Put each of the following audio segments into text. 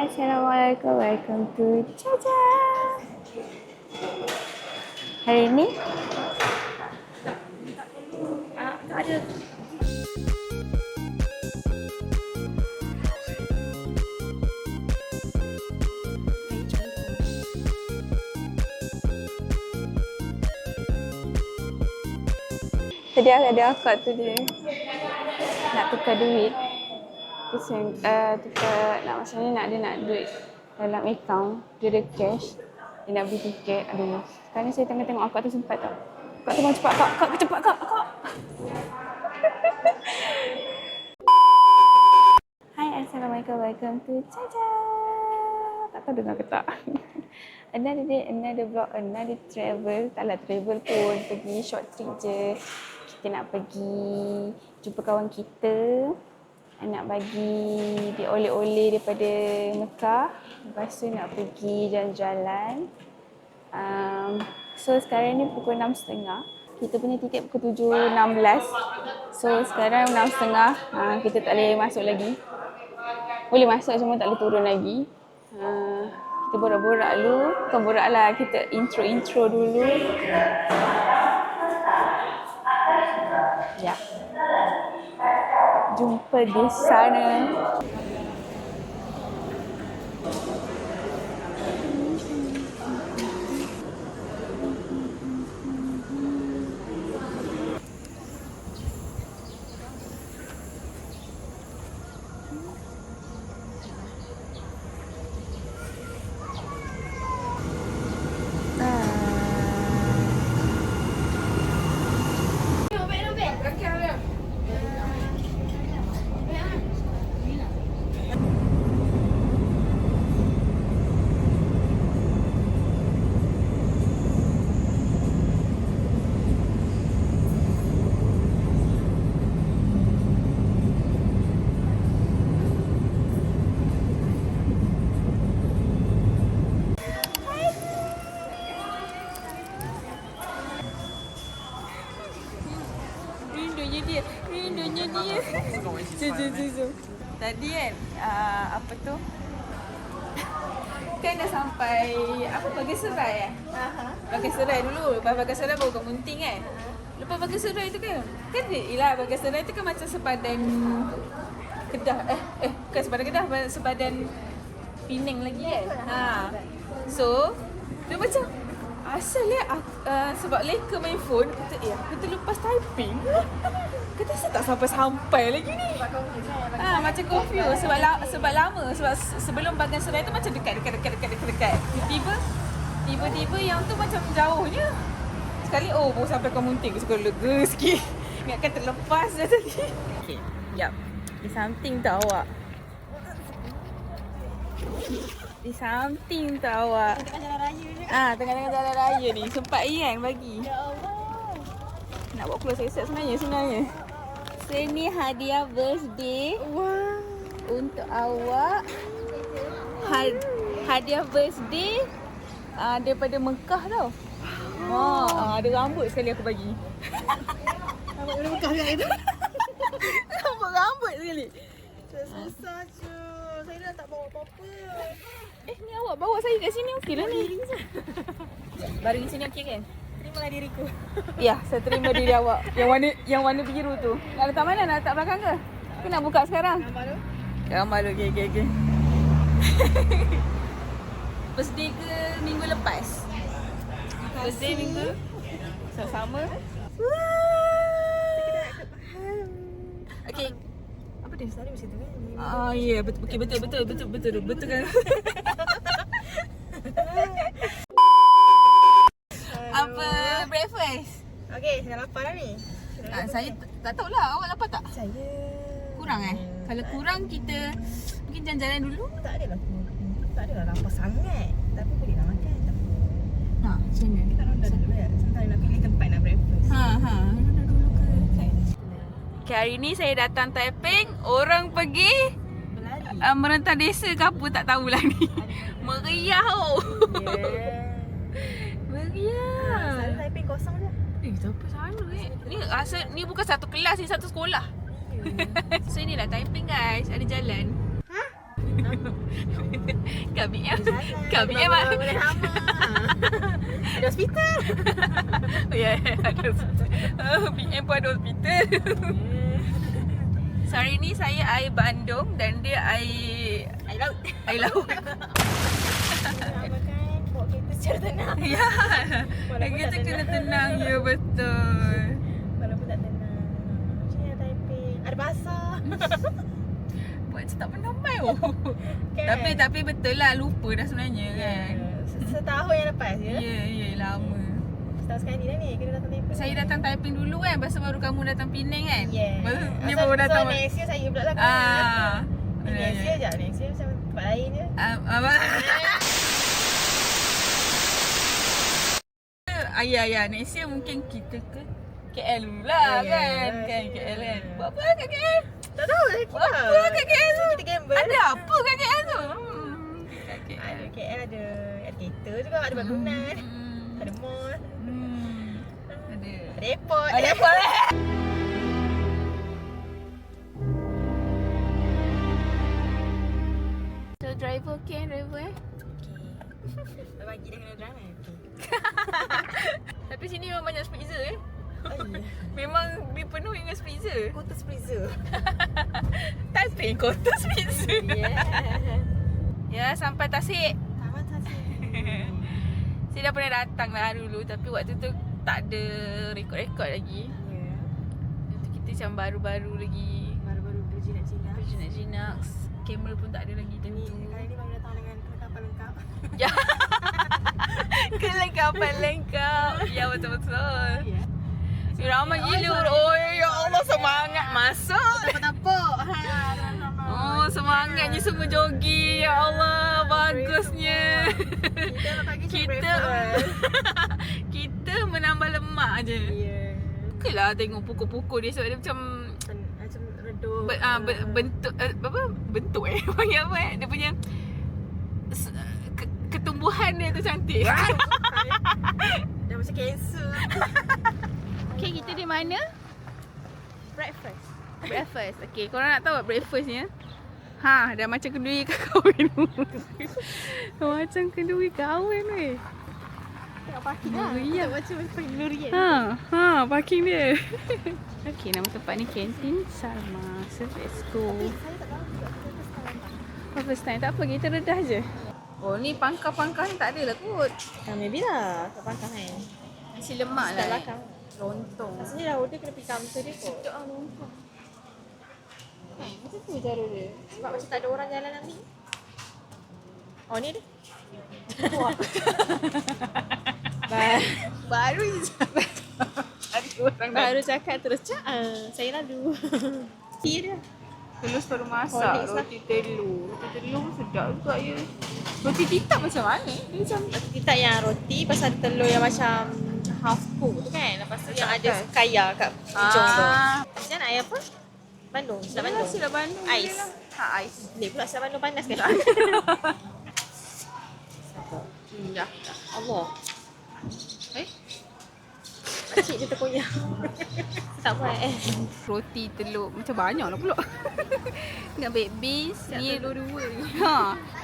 Assalamualaikum, welcome to Caca. Hari ni tak ada. Tadi ada akak tu dia nak tukar duit. Terus tukar, maksudnya dia nak duit dalam akaun. Dia ada cash. Dia nak beli tiket. Aduh, sekarang saya tengah tengok akak tu sempat tak? Akak tu cepat kak, cepat kak. Hai, Assalamualaikum, welcome to Caca. Tak tahu dengar ke tak? Another day, another vlog, another travel. Taklah travel pun, pergi short trip je. Kita nak pergi jumpa kawan kita. Nak bagi dia oleh-oleh daripada Mekah. Lepas tu nak pergi jalan-jalan. So sekarang ni pukul 6.30. Kita punya tiket pukul 7.16. So sekarang 6.30. Kita tak boleh masuk lagi. Boleh masuk cuma tak boleh turun lagi. Kita borak-borak dulu. Bukan borak lah, kita intro dulu. Ya. Jumpa di sana. Rindunya dia. Zoom. Tadi kan, apa tu? Kan dah sampai, Bagaserai Bagaserai dulu. Lepas Bagaserai baru kat Munting kan. Lepas Bagaserai tu kan Bagaserai tu kan macam sepadan Kedah. Bukan sepadan Kedah, sepadan Penang lagi kan. So, dia macam asal sebab leka main phone, kata aku terlepas typing. Kata saya tak sampai lagi ni. Macam confused sebab lama. Sebab sebelum Bagaserai tu macam dekat. Tiba-tiba yang tu macam jauhnya. Sekali baru sampai ke Munting. Suka lega sikit. Ingatkan terlepas dah tadi. Okay, jap. Di something tu awak. Tengah jalan raya ni. Tengah jalan raya ni. Sempat kan bagi. Ya Allah. Nak buat close access sebenarnya. So ni hadiah birthday. Wow. Untuk awak. Hadiah birthday daripada Mekah tau. Ada rambut sekali aku bagi. Rambut dari Mekah kan itu? Rambut sekali. Susah je. Saya dah tak bawa apa-apa. Ni awak bawa saya kat sini okey lah ni. Baring sini okey kan? Terimalah diriku. Ya, saya terima diri awak. Yang warna biru tu. Nak letak mana? Nak letak belakang ke? Ke nak buka sekarang? Gambar tu. Okey. Birthday ke minggu lepas? Birthday minggu sama. Okey. Apa dia story macam tu kan? Ya, betul kan. Apa breakfast? Okey, saya lapar dah ni. Saya tak tahulah, awak lapar tak? Saya kurang Kalau kurang kita mungkin jalan-jalan dulu. Tak adalah lapar sangat. Tapi boleh nak makan. Macam mana? Kita ronda dulu ya. Sampai nak pilih tempat nak breakfast. Ronda dulu ke? Okay, hari ni saya datang Taiping. Orang pergi merentah desa ke apa tak tahulah ni. Meriah Meriah. Sana Taiping kosong je. Tak apa sana ni bukan satu kelas ni, satu sekolah. So inilah Taiping guys, ada jalan. Kat BM. Jalan. Kat BM Boleh lama. Ada hospital. Ya, ada hospital. BM pun ada hospital. So hari ni saya air Bandung dan dia air laut. Air laut. Nama kan bawa kereta secara tenang. Ya. Walaupun Kita tak kena tenang. tenang. Ya, betul. Walaupun tak tenang. Macam ni Taipei. Ada basah. Buat macam tak pernah main. Kan? Tapi betul lah, lupa dah sebenarnya kan. Setahun yang lepas je. Ya, lama. Setahun sekali dah ni kena datang Taipei. Saya datang Taiping dulu kan, lepas tu baru kamu datang Penang kan? Yeah. Ni baru datang. So next year saya pula lah. Next year je. Next year macam tempat lain je. Ya, next year mungkin kita ke KL dulu lah kan? Kan KL kan? Buat apa kat KL? Tak tahu lagi Buat apa kat KL tu? Kita gamble. Ada apa kat KL tu? Kat KL. Ada KL ada kereta juga, ada bangunan, ada mall, Ada ada airport. Ada apa? So driver okay driver Okay. Bagi dia kena drive okay. Tapi sini memang banyak freezer Oh iya. Memang dipenuhi dengan freezer. Kota freezer. Taipei kota freezer. Ya, sampai Tasik. Tamat saja. Saya dah pernah datang lah dulu, tapi waktu tu tak ada rekod-rekod lagi. Ya. Waktu kita macam baru-baru lagi, Baru-baru berjinak-jinak. berjinak-jinak. Kamera pun tak ada lagi Ini tentu. kali ni baru datang dengan kelengkapan lengkap. Ya. Kelengkapan lengkap. Ya, betul-betul. Ya. Ramai gila. Oh ya Allah, semangat masuk. Tepuk-tepuk. Oh, semangatnya semua jogging. Ya Allah, bagusnya. Kita nak pagi Kita kita menambah lemak je. Ya. Sukalah tengok pokok-pokok dia sebab dia macam Macam redup. bentuk bentuk panggil apa dia punya ketumbuhan dia tu cantik. Dah macam kanser. Okay, kita di mana? Breakfast. Breakfast. Okay, korang nak tahu breakfast ni? Ha, dah macam kenduri kahwin. Macam kenduri kahwin weh. Tengok parking lah. Ya. Macam penduri kan. Parking dia. Okay, nama tempat ni kantin Salma. So let's go. Saya tak tahu juga. First time tak apa, kita redah je. Oh, ni pangkah-pangkah ni tak ada lah kot. Maybe lah. Tak pangkang kan. Nasi lemak Kat lah. belakang. Lontong. Rasanya dah order kena pergi counter dia kot. Sedap lah lontong. Macam tu cara dia. Sebab macam tak ada orang jalan ambil. Oh ni dia. Baru je cakap. Ada orang Baru cakap terus saya lalu. Tea dia. Tulus baru masak Horlicks lah. roti telur. Roti telur sedap juga ya. Roti titap macam mana? Dia macam Kita yang roti pasal ada telur yang macam half cook tu kan. Lepas tu yang ada kaya kat hujung tu. Macam nak air apa? Bandung. Silap Bandung. Silap Bandung. Ais. Ha, ais. Dia pula silap Bandung panas kan? Dah. Allah. Eh? Pakcik dia terkoyak. Tak buat Roti telur macam banyak lah pula. Dengan baked beans. Ni dua-dua.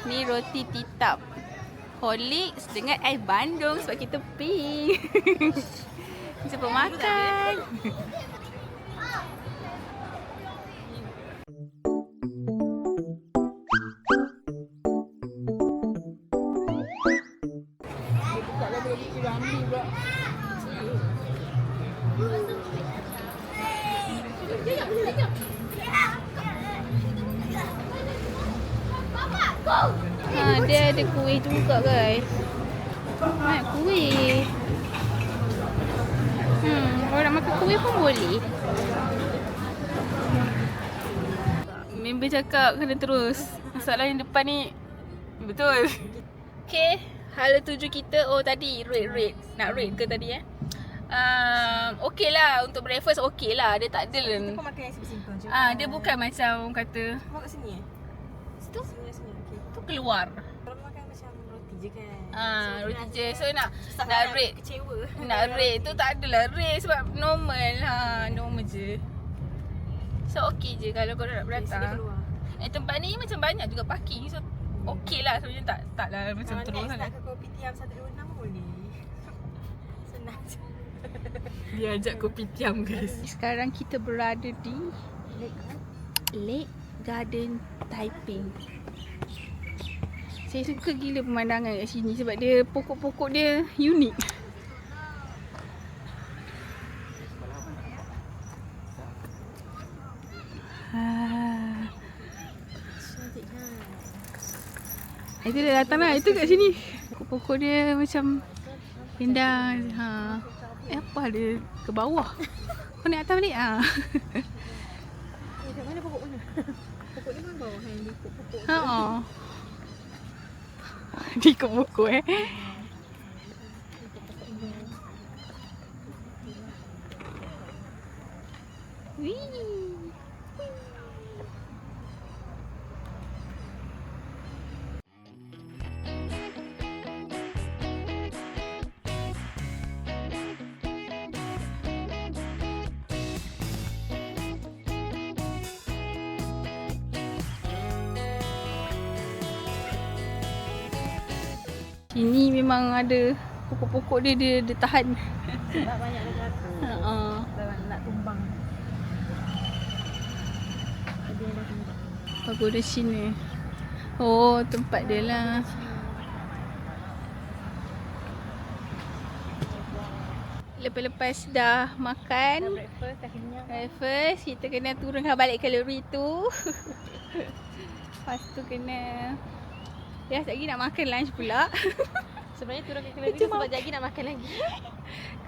Ni roti titap. Horlicks dengan air Bandung sebab kita pink. Cepat makan. Dia buka lah beli Ramli pula. Dia ada kuih juga guys. Banyak kuih. Kalau nak makan kuih pun boleh. Member cakap kena terus. Masalah yang depan ni betul. Okay, hala tuju kita. Oh tadi red. Nak red ke tadi okay lah untuk breakfast, okay lah. Dia tak ada lah. Kau makan yang simple je. Dia bukan macam orang kata Kau kat sini situ Sini okey. tu keluar. Kalau makan macam roti je kan. Roti je. So nak nak red. kecewa. Nak red tu tak adalah red sebab normal. Normal je. So okay je kalau korang nak Sini beratang. keluar. Tempat ni macam banyak juga parking. So okey lah sebenarnya, taklah macam Kalau terus next sangat. nak ke Kopitiam 126 boleh. Senang je. Dia ajak kopitiam guys. Sekarang kita berada di Lake Garden Taiping. Saya suka gila pemandangan kat sini sebab dia pokok-pokok dia unik. Itu dah datang lah. Itu kat sini. Pokok-pokok dia macam indah. Apa dia ke bawah? Kau naik atas balik ah. Kat mana pokok mana? Pokok ni mana bawah yang di pokok. Di pokok Wih. Ini memang ada pokok-pokok dia tahan. Sebab banyak dia jatuh. Nak tumbang. Dia dah tumbang. Pagoda Cina. Oh, tempat dia lah. Lepas-lepas dah makan, Breakfast dah kenyang. breakfast, kita kena turunkan balik kalori tu. Lepas tu kena sekejap lagi nak makan lunch pula. Sebenarnya turunkan kalori tu sebab lagi nak makan lagi.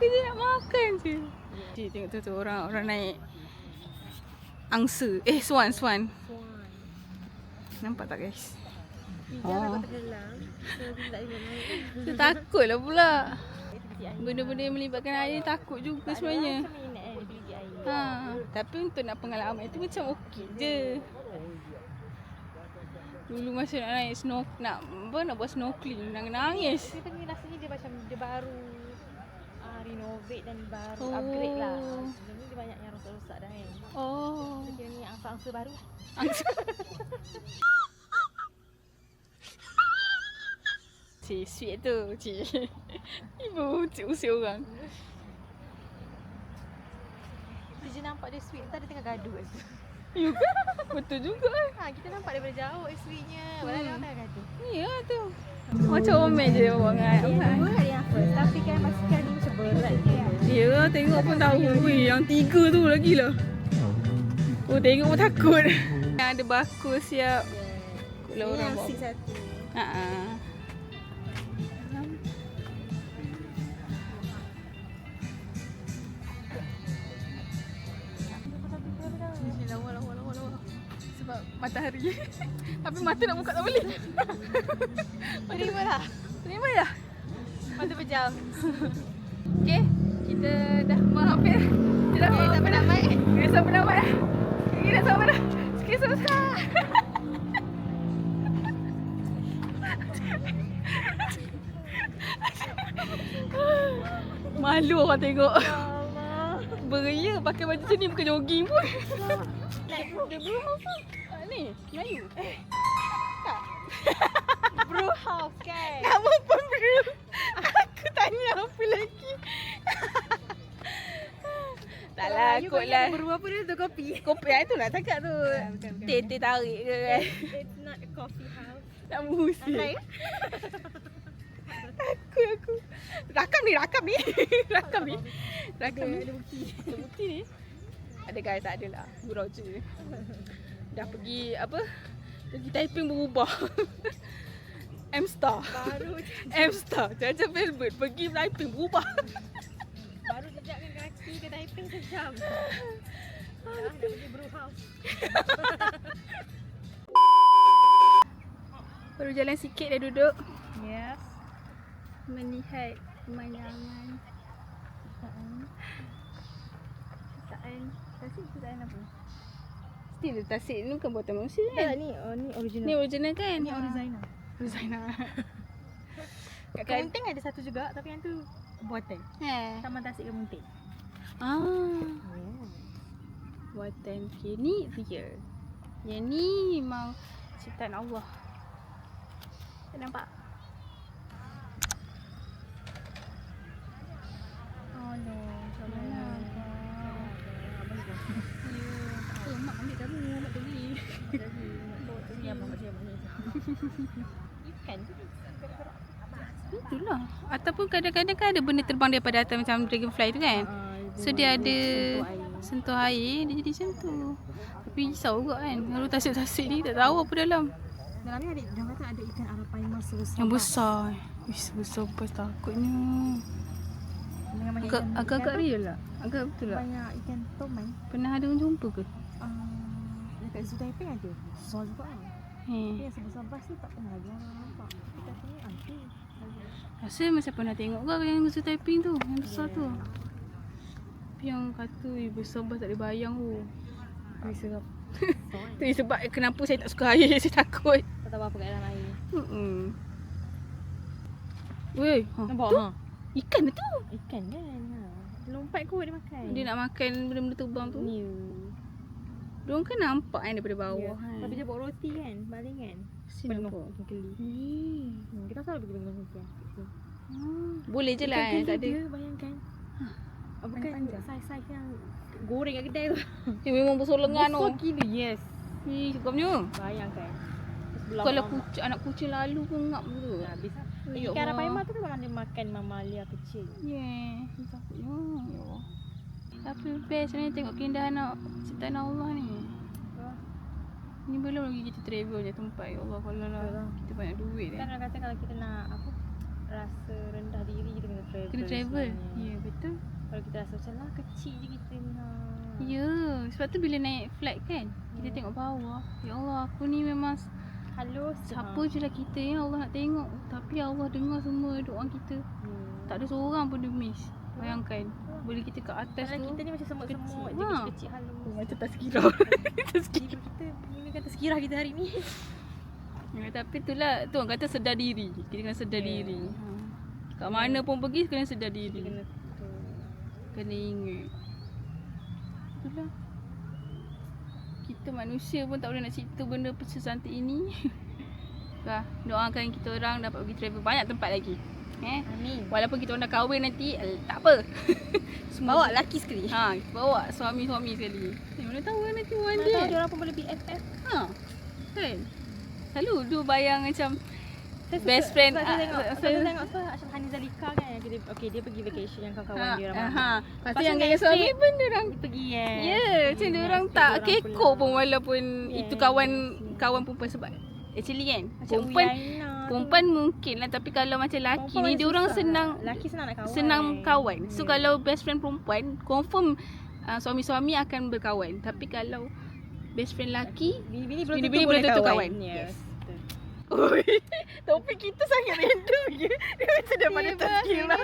Kita nak makan je. Cik tengok tu orang naik angsa. Swan. Nampak tak guys? Jangan takut tenggelam. So kita tak boleh naik. Saya takut lah pula. Benda-benda yang melibatkan air takut juga sebenarnya. Macam minat pergi air. Tapi untuk nak pengalaman itu macam okey je. Dulu masa nak naik nak buat snorkeling, nangis. Kita ni rasanya dia macam dia baru renovate dan baru upgrade lah. Sebelum ni dia banyak yang rosak-rosak dah kan. Oh. So kira ni angsa-angsa baru. Cik, sweet tu, cik. Ibu usir orang. Kita je nampak dia sweet, entah dia tengah gaduh kat situ. Ya ke? Betul juga Kita nampak daripada jauh sweetnya. Padahal dia orang tengah gaduh. Ya tu. Macam omel je dia buat dengan Dua hari yang first, tapi kan masa sekali macam berat je. Ya, tengok pun tahu. Weh, yang 3 tu lagi lah. Oh, tengok pun takut. Ada bakul siap. Kalau orang bawa. satu. Lawa. Sebab matahari. Tapi mata nak buka tak boleh. Terima lah. Mata pejam. Okey, kita dah hampir. Kita dah sampai dah baik. Kita sampai dah baik. Kita dah sampai dah. Sikit susah. Malu orang tengok. Beria pakai baju macam ni bukan jogging pun. Dia Brew House tu. Ni, Melayu. Tak. Brew House kan? Nama pun Brew. Aku tanya apa lagi. Taklah, kot lah. Brew apa dia tu? Kopi? Kopi tu nak cakap tu. Bukan. Teh tarik ke kan. It's not a coffee house. Tak mesti. Try ke? Aku. Rakam ni. Rakam ni. Ada bukti ni. Ada guys, tak adalah. Gurau je. Dah pergi Pergi Taiping berubah. M-Star. M-Star. Jajan Velvet pergi Taiping berubah. Baru jejakkan kaki ke Taiping sejam. Dah pergi Brew House. Baru jalan sikit dah duduk. Yes. Melihat pemandangan. Tasik apa? Still tasik ni bukan buatan manusia kan? Ni original. Ni original kan? Ni original. Original. Kat Kemunting ada satu juga tapi yang tu buatan. Taman Tasik Kemunting. Buatan ni dia. Yang ni memang ciptaan Allah. Tak nampak? Oh no, salah. Mak ambil kamu, mak beli. Bawa tu dia mak dia mana. Ikan tu. Itulah. Ataupun kadang-kadang kan ada benda terbang daripada atas macam dragonfly tu kan. So dia ada sentuh air, dia jadi macam tu. Tapi risau juga kan. Kalau tasik-tasik ni tak tahu apa dalam. Dalam ni ada, dia kata ada ikan arapaima sebesar. Yang besar. Wih, besar pas takutnya. Agak-agak real lah. Agak betul lah. Banyak ikan toman. Pernah ada orang jumpa ke? Dekat Zoo Taiping ada. Besar juga kan. Tapi yang sebesar bas tu tak pernah lagi orang nampak. Tapi katanya anti. Rasa macam pernah tengok ke yang Zoo Taiping tu, yang besar tu. Tapi yang kata besar bas tak boleh bayang tu. Serap. Tu sebab kenapa saya tak suka air, saya takut. Tak tahu apa kat dalam air. Weh, Nampak tu? ha? Ikan tu. Ikan kan. Lompat kot dia makan. Dia nak makan benda-benda terbang tu. Ya. Diorang kan nampak kan daripada bawah kan. Tapi dia bawa roti kan, baling kan. Sini nampak. Ikan keli. Kita selalu pergi dengan roti. Boleh je lah kan, tak ada. Dia bayangkan. Bukan saiz-saiz yang goreng kat kedai tu. Dia memang besar lengan tu. Besar gila, yes. Cakapnya. Bayangkan. Kalau anak kucing lalu pun ngap tu. Habis lah. Ya Ikan Allah. arapaima tu memang dia makan mamalia kecil. Takutnya. Ya Allah. Tapi best ni tengok keindahan ciptaan Allah ni. Ni belum lagi kita travel je tempat. Ya Allah, kalau lah kita banyak duit Kan orang kata kalau kita nak apa, rasa rendah diri kita kena travel. Kena travel. Sebenarnya. Ya, betul. Kalau kita rasa macam lah kecil je kita nak. Ya, sebab tu bila naik flight kan, kita tengok bawah. Ya Allah, aku ni memang Halus. siapa je lah kita yang Allah nak tengok. Tapi Allah dengar semua doa kita. Tak ada seorang pun dia miss. Bayangkan. Boleh kita kat atas Padahal tu. kita ni macam semut-semut je, Ha. kecil-kecil halus. Macam tazkirah. Jiwa kita menggunakan tazkirah kita hari ni. Ya, tapi itulah tu orang kata sedar diri. Kita kena sedar diri. Kat mana pun pergi kena sedar diri. Kena ingat. Itulah. Kita manusia pun tak boleh nak cipta benda secantik ini. Doakan kita orang dapat pergi travel banyak tempat lagi. Amin. Walaupun kita orang dah kahwin nanti, tak apa. Bawa lelaki sekali. Kita bawa suami-suami sekali. Mana tahu kan nanti one Mana day. tahu dia orang pun boleh BFF. Kan? Selalu dia bayang macam best friend. Saya tengok tu Ashraf Hani Zalika kan yang dia pergi vacation yang kawan-kawan dia orang. Lepas tu yang gaya suami pun dia orang pergi kan. ya, macam dia orang tak kekok pun walaupun itu kawan perempuan sebab actually kan perempuan mungkin lah, tapi kalau macam lelaki ni dia orang lelaki senang nak kawan. Senang kawan. So kalau best friend perempuan confirm suami-suami akan berkawan. Tapi kalau best friend lelaki, bini belum tentu kawan. Yes. Oi, topik kita sangat random je. Dia macam daripada tazkirah.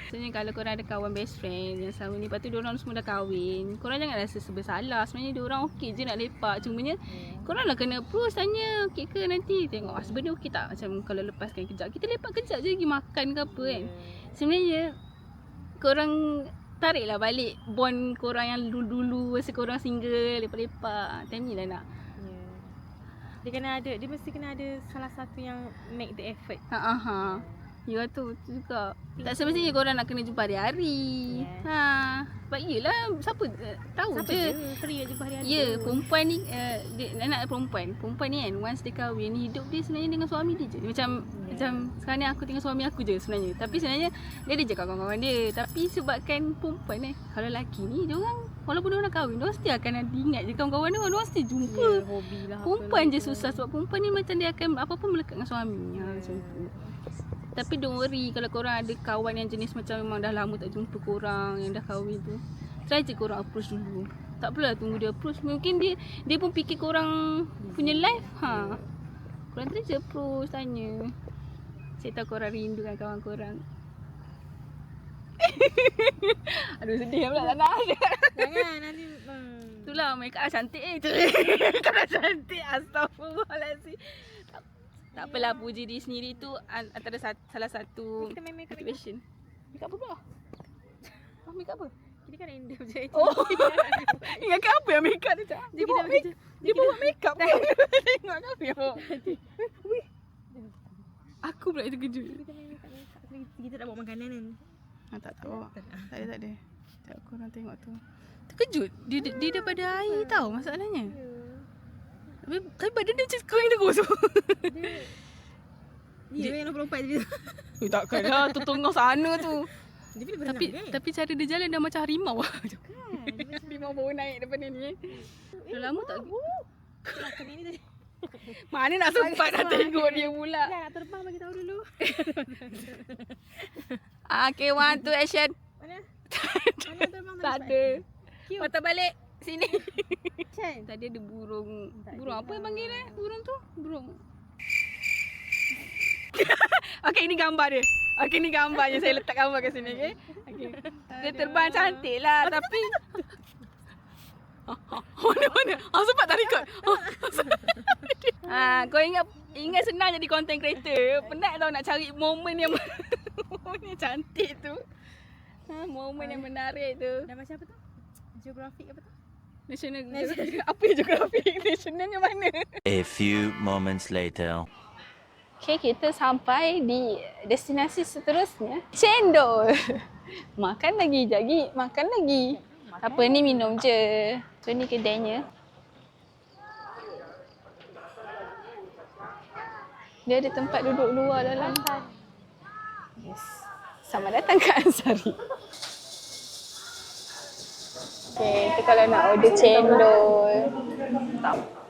Sebenarnya kalau korang ada kawan best friend yang sama ni, lepas tu diorang semua dah kahwin, korang jangan rasa bersalah. Sebenarnya diorang okey je nak lepak. Cumanya korang lah kena approach, tanya okey ke nanti. Tengok husband dia okey tak. Macam kalau lepaskan kejap, kita lepak kejap je pergi makan ke apa kan. Sebenarnya korang tariklah balik bond korang yang dulu-dulu masa korang single, lepak-lepak. Time ni lah nak. Dia mesti kena ada salah satu yang make the effort. Ya tu juga. Tak semestinya korang nak kena jumpa hari-hari. Sebab yelah siapa tahu Siapa je. Free nak jumpa hari-hari. Ya, perempuan ni anak perempuan ni kan once dia kahwin, hidup dia sebenarnya dengan suami dia je. Macam sekarang ni aku dengan suami aku je sebenarnya. Tapi sebenarnya dia ada je kawan-kawan dia. Tapi sebabkan perempuan kalau lelaki ni dia orang walaupun dia orang kahwin, dia mesti akan ingat je kawan-kawan dia, dia mesti jumpa. Hobi lah. Perempuan je susah sebab perempuan ni macam dia akan apa-apa melekat dengan suami. Macam tu. Tapi don't worry kalau korang ada kawan yang jenis macam memang dah lama tak jumpa korang yang dah kahwin tu. Try je korang approach dulu. Tak perlulah tunggu dia approach. Mungkin dia pun fikir korang punya life. Korang try je approach, tanya. Saya tahu korang rindu kan kawan korang. Aduh sedih pula tak nak. Jangan nanti. Itulah mereka cantik Kalau cantik astagfirullahalazim. Tak apalah, puji diri sendiri tu antara salah satu Kita main makeup. motivation. Makeup apa pula? Makeup apa? Ini kan random je. Oh. Ingatkan apa yang make up dia? Dia bawa make up. Tengok kan dia. Wih. Aku pula yang terkejut. Kita tak bawa makanan kan. Tak tahu. Tak ada. Tak aku nak tengok tu. Terkejut. Dia daripada air tau masalahnya. Tapi badan dia macam kering terus tu. Dia yang lompat je. Takkan lah tu tengah sana tu. Dia boleh berenang kan? Tapi cara dia jalan dah macam harimau. Harimau baru naik daripada ni. Dah lama tak. Makan ini tadi. Mana nak sempat nak tengok dia pula. Nak terbang bagi tahu dulu. Okay, 1, 2, action. Mana terbang Tak ada. Cute. Mata balik. Sini. Chan. Tadi ada burung. Tak Burung ada apa yang lah. panggil burung tu? Burung. Okay, ini gambar dia. Okay, ni gambarnya. Saya letak gambar kat sini, okay? Dia terbang cantik lah, tapi... Mana? Sempat tak record? Kau ingat senang jadi content creator. Penat tau nak cari momen yang cantik tu. Momen yang menarik tu. Dah macam apa tu? Geografik apa tu? National. Apa yang geografik? Nationalnya mana? A few moments later. Okay, kita sampai di destinasi seterusnya. Cendol. Makan lagi. Apa ni minum je. So ni kedainya. Dia ada tempat duduk luar dalam. Yes. Selamat datang ke Ansari. Okay, tu kalau nak order cendol.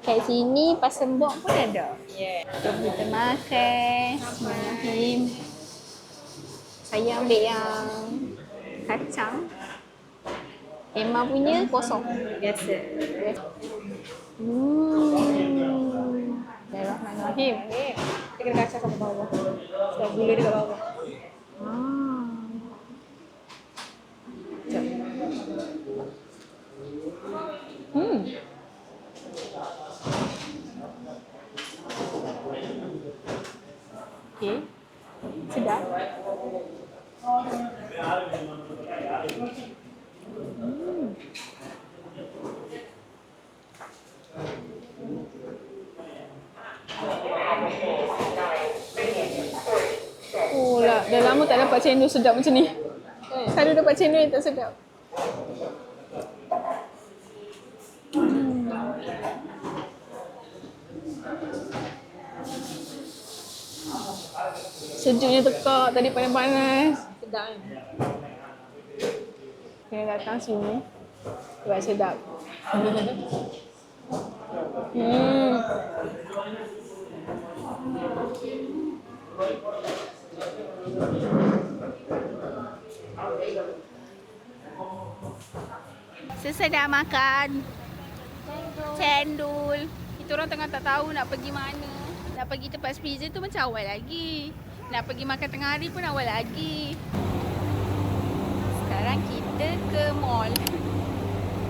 Kat sini pasembok pun ada. Yeah. So kita makan. Bismillahirrahmanirrahim. Saya ambil yang kacang. Emma punya kosong. Biasa. Bismillahirrahmanirrahim. Dia kena kacang sampai bawah. Sebab gula dia kat bawah. Okay. Sedap. Oh lah, dah lama tak dapat cendol sedap macam ni. Kalau dapat cendol yang tak sedap. Sejuknya tekak, tadi panas-panas. Sedap kan? Kena datang sini buat sedap. Selesai dah makan cendol. Kita orang tengah tak tahu nak pergi mana. Nak pergi tempat pizza tu macam awal lagi. Nak pergi makan tengah hari pun awal lagi. Sekarang kita ke mall.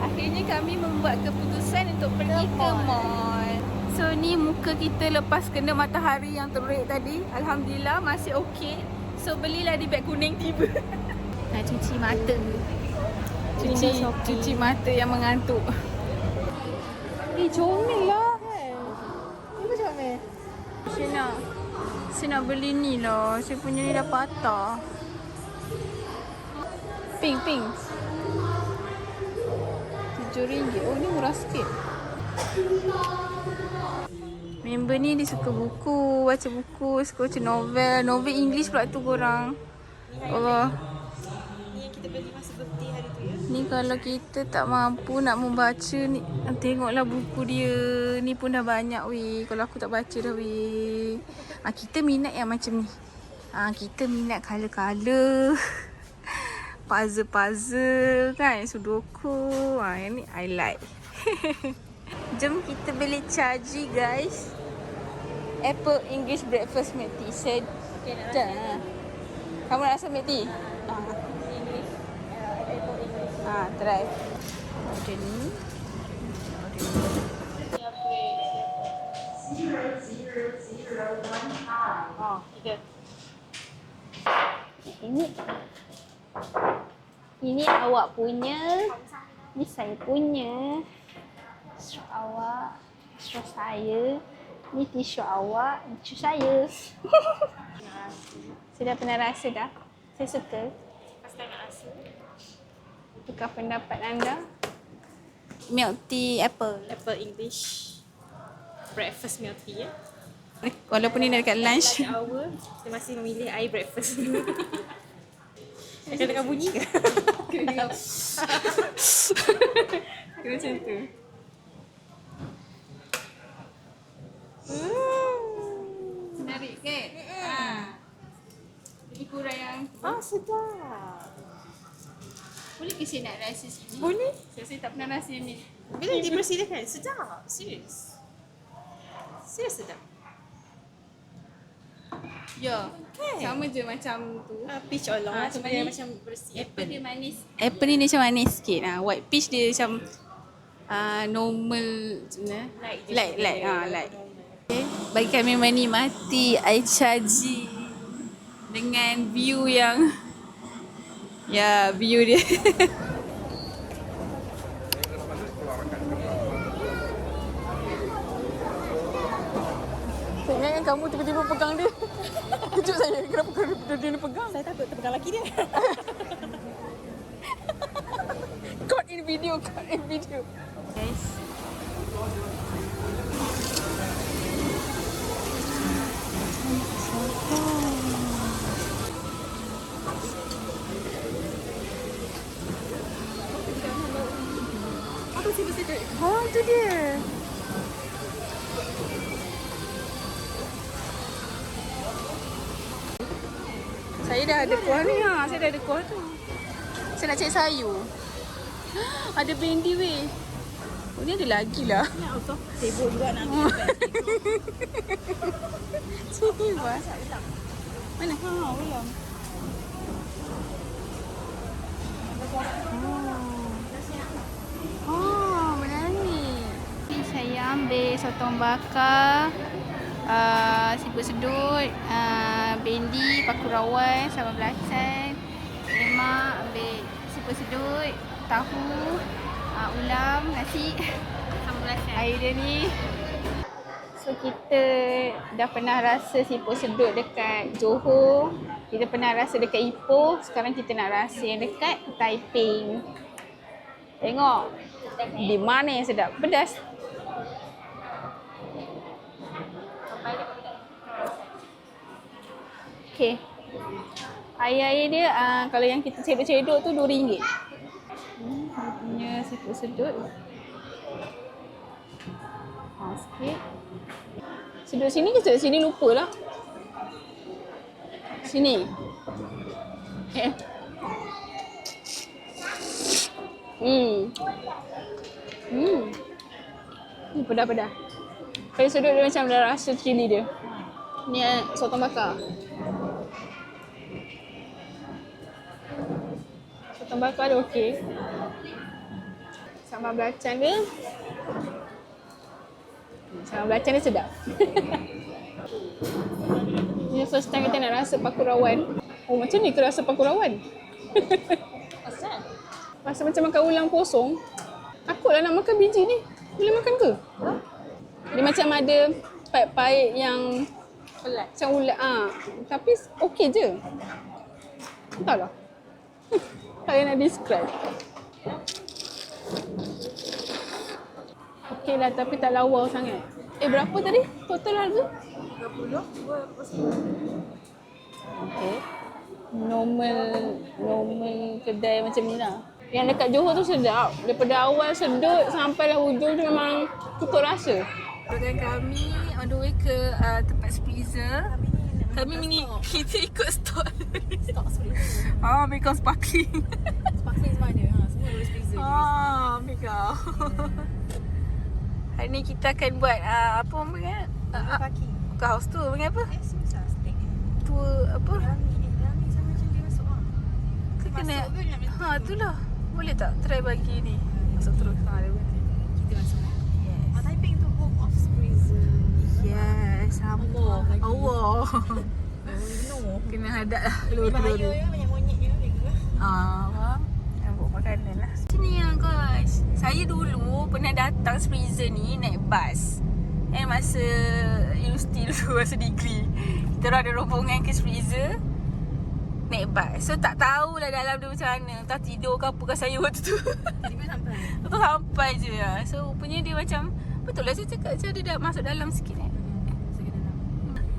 Akhirnya kami membuat keputusan untuk pergi ke mall. So ni muka kita lepas kena matahari yang terik tadi. Alhamdulillah masih okey. So belilah di beg kuning tiba. Nak cuci mata. Cuci mata yang mengantuk. Comel lah. Ini macam mana? Saya nak beli ni lah. Saya punya ni dah patah. Pink. RM7. Oh ni murah sikit. Member ni dia suka buku. Baca buku. Suka baca novel. Novel English pula tu korang. Allah. Ni yang kita beli masa birthday hari tu ya? Ni kalau kita tak mampu nak membaca ni, tengoklah buku dia. Ni pun dah banyak weh. Kalau aku tak baca dah weh. Kita minat yang macam ni. Kita minat colour-colour. Puzzle-puzzle kan. Sudoku. Yang ni I like. Jom kita beli caji guys. Apple English Breakfast Milk Tea. Sedap. Kamu nak rasa milk tea? Try. Order ni. Kita. Ini. Ini awak punya. Ini saya punya. Straw awak. Straw saya. Ini tisu awak. Ini tisu saya. Saya dah pernah rasa dah. Saya suka. Pasti nak rasa. Tukar pendapat anda. Milk tea apple. Apple English. Breakfast milk tea ya. Walaupun ni dah dekat lunch. Lunch hour, kita masih memilih air breakfast. Akan dengar bunyi ke? Kena macam tu. Menarik kan? Lebih kurang yang Sedap. boleh ke saya nak rasa sini? Boleh. Saya tak pernah rasa ni. Bila dipersilakan. Sedap. Serius. Serius sedap. Ya. Sama je macam tu. Peach oolong lah. Cuma dia ni macam bersih. Apple dia manis. Apple ni dia macam manis sikit. White peach dia macam normal macam mana? Light. Light. Okay. Bagi kami menikmati air caji dengan view yang view dia. Saya ingatkan kamu tiba-tiba pegang dia. Kejut saya. Kenapa dia pegang? Saya takut terpegang laki dia. Caught in video. Guys. Oh, tu dia. Saya dah ada kuah ni. Saya dah ada kuah tu. Saya nak cari sayur. Ada bendi weh. Oh, ni ada lagi lah. Ni out of table juga nak ambil kan. Sini bas. Mana? Ulang. Menarik. Ni saya ambil sotong bakar, siput sedut, bendi, paku rawon, sambal belacan, lemak, ambil siput sedut, tahu, ulam, nasi, sambal belacan. Air dia ni. So kita dah pernah rasa siput sedut dekat Johor, kita pernah rasa dekat Ipoh, sekarang kita nak rasa yang dekat Taiping. Tengok di mana yang sedap. Pedas. Okay. Air-air dia kalau yang kita cedok-cedok tu RM2. Dia punya siput sedut. Sikit. Sedut sini ke sedut sini lupalah. Sini. Ni pedas-pedas. Kalau sedut dia macam ada rasa cili dia. Ni sotong bakar. Sotong bakar dia okey. Sambal belacan dia. Sambal belacan dia sedap. Ni first time kita nak rasa paku rawon. Oh, macam ni ke rasa paku rawon? Asal? Rasa macam makan ulang kosong. Takutlah nak makan biji ni. Boleh makan ke? Dia macam ada pahit-pahit yang Pelat. macam ulat. Tapi okey je. Entahlah. Tak nak describe. Okey lah tapi tak lawa sangat. Berapa tadi total harga? 30. Okay. Normal kedai macam ni lah. Yang dekat Johor tu sedap. Daripada awal sedut sampai lah hujung tu memang tutup rasa. Dan kami on the way ke tempat Spreezer. Kami ni kita ikut stok. Stok Spreezer. Because sparkling. Sparkling semua ada. Semua boleh Spreezer. Ambil kau. Hari ni kita akan buat apa orang panggil? Parking. Buka house tour panggil apa? Susah steak ni. Tour apa? Rami sama macam dia masuk lah. Kena. Masuk ke nak minta? Itulah. Boleh tak try bagi ni? Masuk terus. Dia berhenti. Kita masuk. Yes. Taiping tu home of Spreezer. Yes, Allah. Allah. No. Kena hadap lah. Bahaya ya, banyak monyet je. Faham. makanan lah. Macam ni lah guys. Saya dulu pernah datang Spreezer ni naik bas. Masa universiti dulu, masa degree. Kita orang ada rombongan ke Spreezer naik bas. So tak tahulah dalam dia macam mana. Entah tidur ke apa ke saya waktu tu. Tiba sampai. Betul sampai je lah. So rupanya dia macam, betul lah saya cakap macam dia dah masuk dalam sikit kan.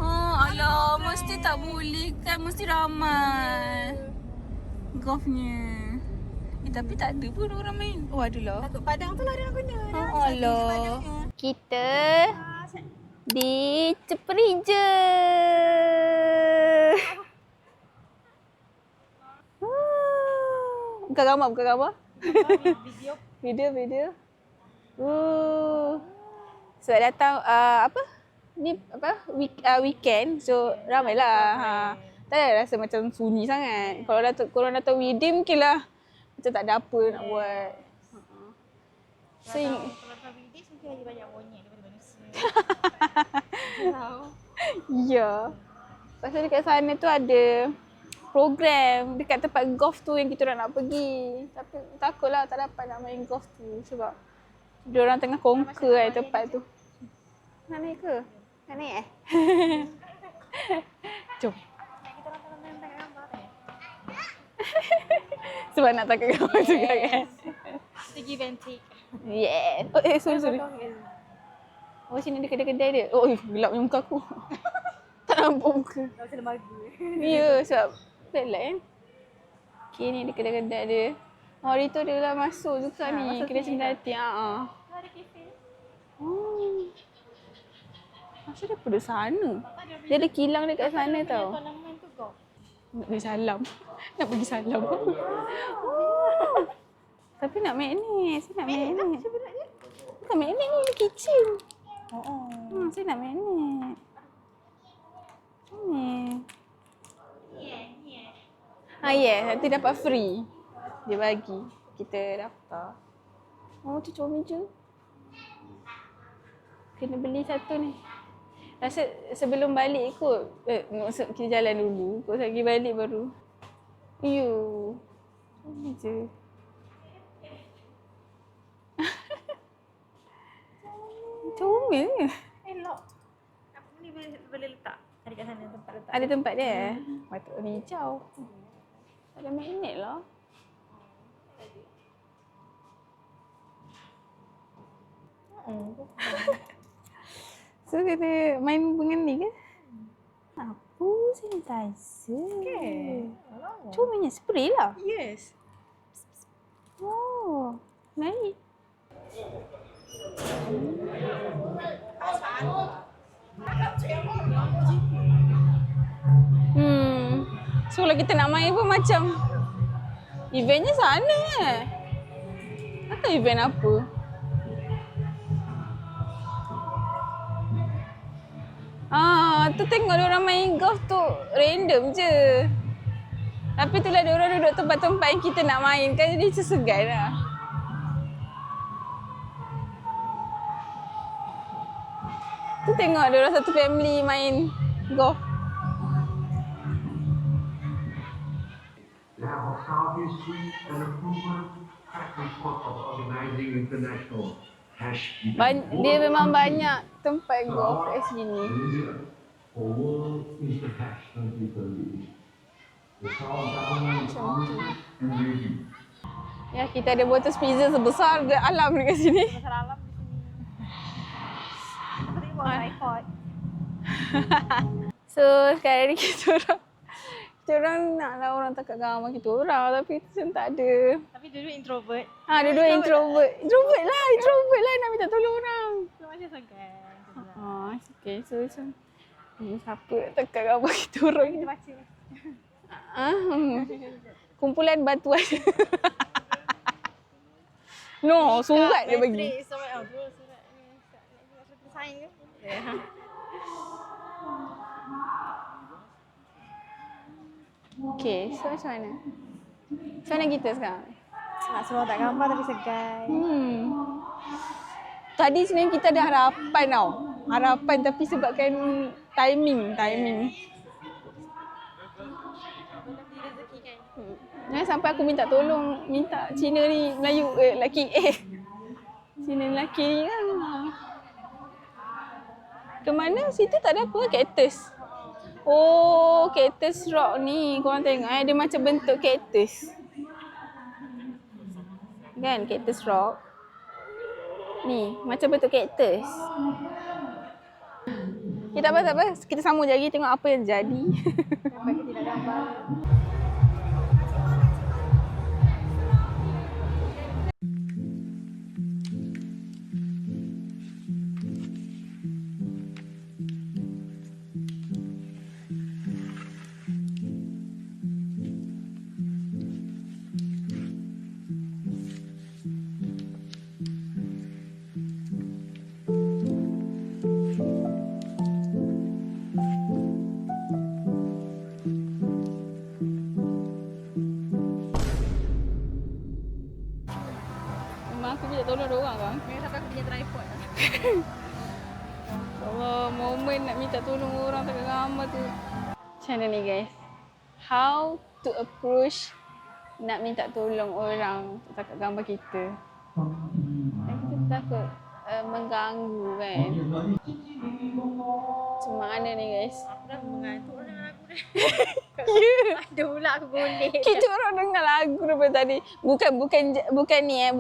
Oh alah, mesti tak boleh kan. Mesti ramai golfnya. Tapi tak ada pun orang main. Oh ada lah. Takut padang tu lah dia nak guna. Oh alah. Kita di Ceperija. Bukan gambar, bukan gambar. Video. Sebab datang ni weekend, so ramailah. Tak ada rasa macam sunyi sangat. Kalau korang datang weekday mungkin lah macam tak ada apa nak buat. So Kalau tak weekdays mungkin lagi banyak monyet daripada manusia. ya. Pasal dekat sana tu ada program dekat tempat golf tu yang kita orang nak pergi. Tapi takutlah tak dapat nak main golf tu sebab diorang tengah conquer tempat tu. Nak naik ke? Nak naik Jom. Kita orang tengah main gambar kan? Sebab nak tangkap gambar juga kan? Kita give and take. Yes. Oh sorry. Oh sini ada kedai-kedai dia. Oh gelapnya muka aku. Tak nampak muka. Tak usah lembaga. Ya sebab red light kan. Okay ni ada kedai-kedai dia. Hari tu dia lah masuk juga ni. Kedai Cendati. Ada kafe. Masa dia pada sana. Dia ada kilang dekat sana tau. Tournament tu golf. Nak pergi salam. Nak pergi salam. Tapi nak magnet. Saya nak magnet. Bukan magnet ni kitchen. Saya nak magnet. Ni. Nanti dapat free. Dia bagi. Kita daftar. Oh tu comel je. Kena beli satu ni. Rasa sebelum balik kot. Maksud kita jalan dulu. Kau lagi balik baru. Comel je. Comel je. Elok. Apa ni boleh letak? Ada kat sana tempat letak. Ada tempat dia Patut warna hijau. Ada magnet lah. So kena main dengan ni ke? Apa sanitizer? Okay. Comel spray lah. Yes. Oh, naik. So kalau kita nak main pun macam eventnya sana Atau event apa? Tu tengok dia orang main golf tu random je. Tapi itulah dia orang duduk tempat-tempat yang kita nak main kan, jadi macam segan lah. Tu tengok dia orang satu family main golf. Now, how you see an approval track record of organizing international hash Dia memang banyak tempat golf kat sini. for World Mr. Hash 2030. The Sarawak government is armed and ready. Ya, kita ada botol Spreezer sebesar dia alam dekat sini. Pasal alam di sini. Apa tadi buat tripod? So, sekarang ni kita orang naklah orang tangkap gambar kita orang tapi macam tak ada. Tapi dua-dua introvert. Dua-dua introvert. Introvert lah nak minta tolong orang. So macam segan. Okay. So macam siapa nak tangkap gambar kita orang ni? Kita baca. Kumpulan batuan. No, surat dia bagi. Surat ni. Surat sign ke? Okay, so macam mana? Macam mana kita sekarang? Nak suruh tak gambar tapi segan. Tadi sebenarnya kita ada harapan tau. Harapan tapi sebabkan timing. Belum direzeki kan? Jangan sampai aku minta tolong, minta Cina ni Melayu lelaki. Cina lelaki ni kan. Ke mana? Situ tak ada apa, cactus. Oh, cactus rock ni. Korang tengok dia macam bentuk cactus. Kan, cactus rock. Ni, macam bentuk cactus. Okay, tak apa. Kita sambung lagi tengok apa yang jadi. Sampai kita dah gambar. Memang aku minta tolong diorang kan. Jangan sampai aku punya tripod lah. Allah, momen nak minta tolong orang tak gambar tu. Macam mana ni guys? How to approach nak minta tolong orang tak gambar kita. Dan kita takut mengganggu kan. Macam mana ni guys? Aku dah mengantuk dengan lagu dah. Ya. Ada pula aku boleh. Kita orang dengar lagu daripada tadi. Bukan ni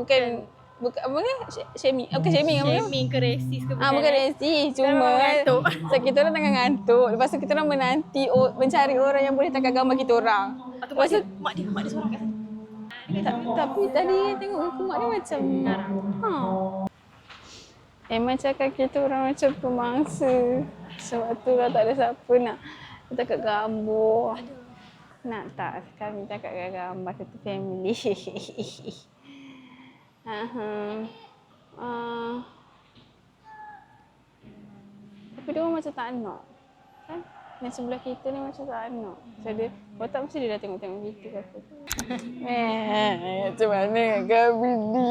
bukan apa ni? Shaming. Bukan shaming apa? Shaming ke resist ke Bukan resi. Cuma mengantuk. so, kita orang tengah ngantuk. Lepas tu kita orang menanti mencari orang yang boleh tangkap gambar kita orang. Lepas tu mak dia seorang kat sana. Tapi tadi tengok muka mak dia macam Emang cakap kita orang macam pemangsa. Sebab tu lah tak ada siapa nak tangkap gambar. Nak tak kami tangkap gambar satu family. Tapi dia orang macam tak nak. Kan? Yang sebelah kita ni macam tak nak. So dia, tak mesti dia dah tengok-tengok kita ke apa. Macam mana kami ni?